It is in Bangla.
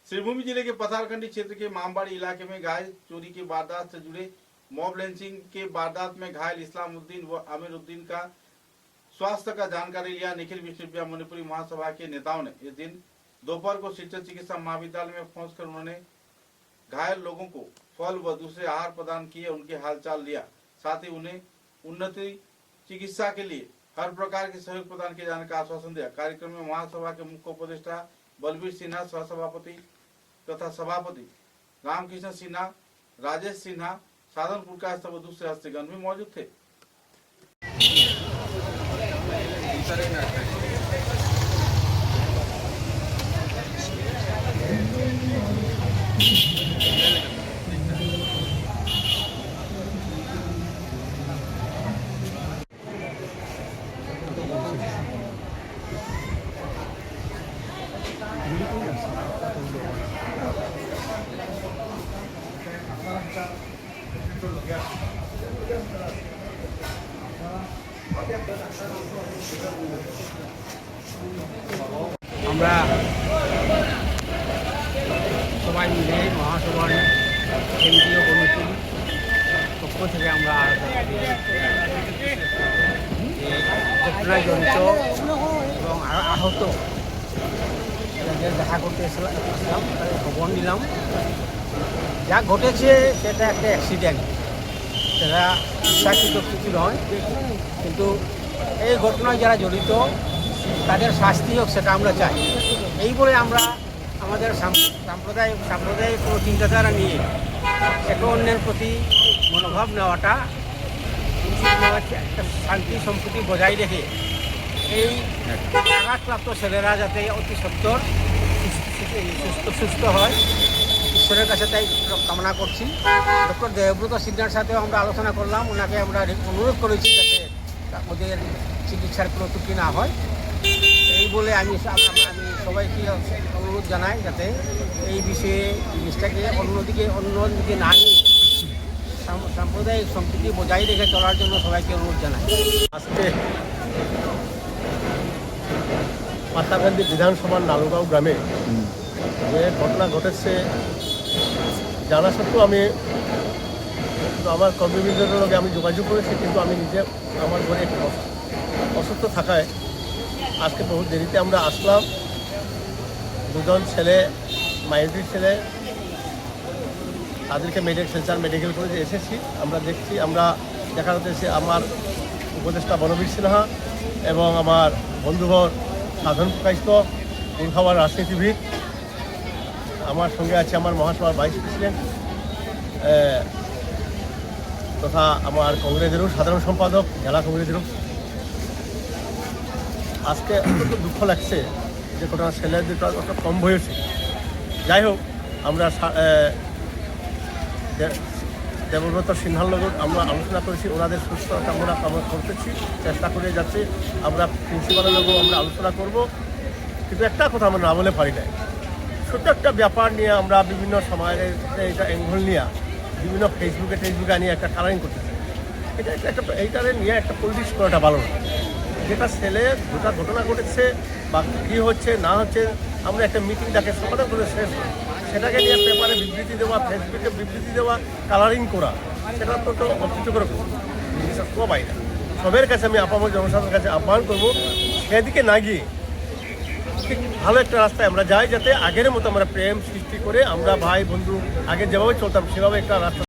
सिरभूमि जिले के पथारकंडी क्षेत्र के मामबाड़ी इलाके में गाय चोरी की वारदात से जुड़े मॉब लिंचिंग के वारदात में घायल इस्लामुद्दीन व आमिरुद्दीन का स्वास्थ्य का जानकारी लिया। निखिल विश्व मणिपुरी महासभा के नेताओं ने इस दिन दोपहर को शिक्षण चिकित्सा महाविद्यालय में पहुंचकर उन्होंने घायल लोगों को फल व दूसरे आहार प्रदान किए, उनके हालचाल लिया। साथ ही उन्हें उन्नति चिकित्सा के लिए हर प्रकार के सहयोग प्रदान किए जाने का आश्वासन दिया। कार्यक्रम में महासभा के मुख्य उपदेष्टा बलबीर सिन्हा, सहसभापति तथा सभापति रामकृष्ण सिन्हा, राजेश सिन्हा, साधनपुर का व दूसरे हस्तीगण भी मौजूद थे। আমরা সবাই মিলে মহাসভার কেন্দ্রীয় কমিটির পক্ষ থেকে আমরা ঘটনায় জড়িত এবং আহত যাদের দেখা করতে আসলাম, তাদের খবর নিলাম। যা ঘটেছে সেটা একটা অ্যাক্সিডেন্ট, সেটা ইচ্ছাকৃত কিছু নয়, কিন্তু এই ঘটনায় যারা জড়িত তাদের শাস্তি হোক সেটা আমরা চাই। এই বলে আমরা আমাদের সাম্প্রদায়িক কোনো চিন্তাধারা নিয়ে একে অন্যের প্রতি মনোভাব নেওয়াটা একটা শান্তি সম্প্রীতি বজায় রেখে এই আঘাতপ্রাপ্ত ছেলেরা যাতে অতি সত্বর সুস্থ হয়, ঈশ্বরের কাছে তাই কামনা করছি। ডক্টর দেবব্রত সিনহার সাথেও আমরা আলোচনা করলাম, ওনাকে আমরা অনুরোধ করেছি যাতে ওদের চিকিৎসার কোনো ত্রুটি না হয়। এই বলে আমি সবাইকে অনুরোধ জানাই যাতে এই বিষয়ে জিনিসটাকে অন্যদিকে না নিয়ে সাম্প্রদায়িক সম্প্রীতি বজায় রেখে চলার জন্য সবাইকে অনুরোধ জানাই। আজকে পাতাকান্দি বিধানসভার নালুগাঁও গ্রামে যে ঘটনা ঘটেছে জানা সত্ত্বেও আমি আমার কর্মীবৃন্দের লগে আমি যোগাযোগ করেছি, কিন্তু আমি নিজে আমার ঘরে একটু অসুস্থ থাকায় আজকে বহু দেরিতে আমরা আসলাম। দুজন ছেলে, মাইনরিটির ছেলে, তাদেরকে শিলচর মেডিকেল কলেজে এসেছি। আমরা দেখছি, আমরা দেখা যাচ্ছে আমার উপদেষ্টা বলবীর সিনহা এবং আমার বন্ধুবর সাধন প্রকাশিত উলখাওয়ার রাজনীতিবিদ, আমার সঙ্গে আছে আমার মহাসভার ভাইস প্রেসিডেন্ট তথা আমার কংগ্রেসেরও সাধারণ সম্পাদক, জেলা কংগ্রেসেরও। আজকে অত্যন্ত দুঃখ লাগছে যে ঘটনা ছেলের দুটো অত কম বয়সে। যাই হোক, আমরা দেবব্রত সিনহার লগত আমরা আলোচনা করেছি, ওনাদের সুস্থতা আমরা কামনা করতেছি, চেষ্টা করে যাচ্ছে। আমরা প্রিন্সিপালের লগেও আমরা আলোচনা করব, কিন্তু একটা কথা আমরা না বলে পারি না। ছোট্ট একটা ব্যাপার নিয়ে আমরা বিভিন্ন সময়ের এটা অ্যাঙ্গল নিয়ে বিভিন্ন ফেসবুকে নিয়ে একটা কালারিং করতেছি। এইটারে নিয়ে একটা পলিটিক্স করাটা ভালো না। যেটা ছেলে যেটা ঘটনা ঘটেছে বা কী হচ্ছে না হচ্ছে, আমরা একটা মিটিং ডাকে সমাধান করে শেষ, সেটাকে নিয়ে পেপারে বিবৃতি দেওয়া, ফেসবুকে বিবৃতি দেওয়া, কালারিং করা, সেটা তো অপ্রীতিকর জিনিসটা সবাই না। সবের কাছে আমি আপামর জনসাধারণের কাছে আহ্বান করবো, সেদিকে না গিয়ে ঠিক ভালো একটা রাস্তায় আমরা যাই, যাতে আগের মতো আমরা প্রেম সৃষ্টি করে আমরা ভাই বন্ধু আগে যেভাবে চলতাম সেভাবে একটা রাস্তা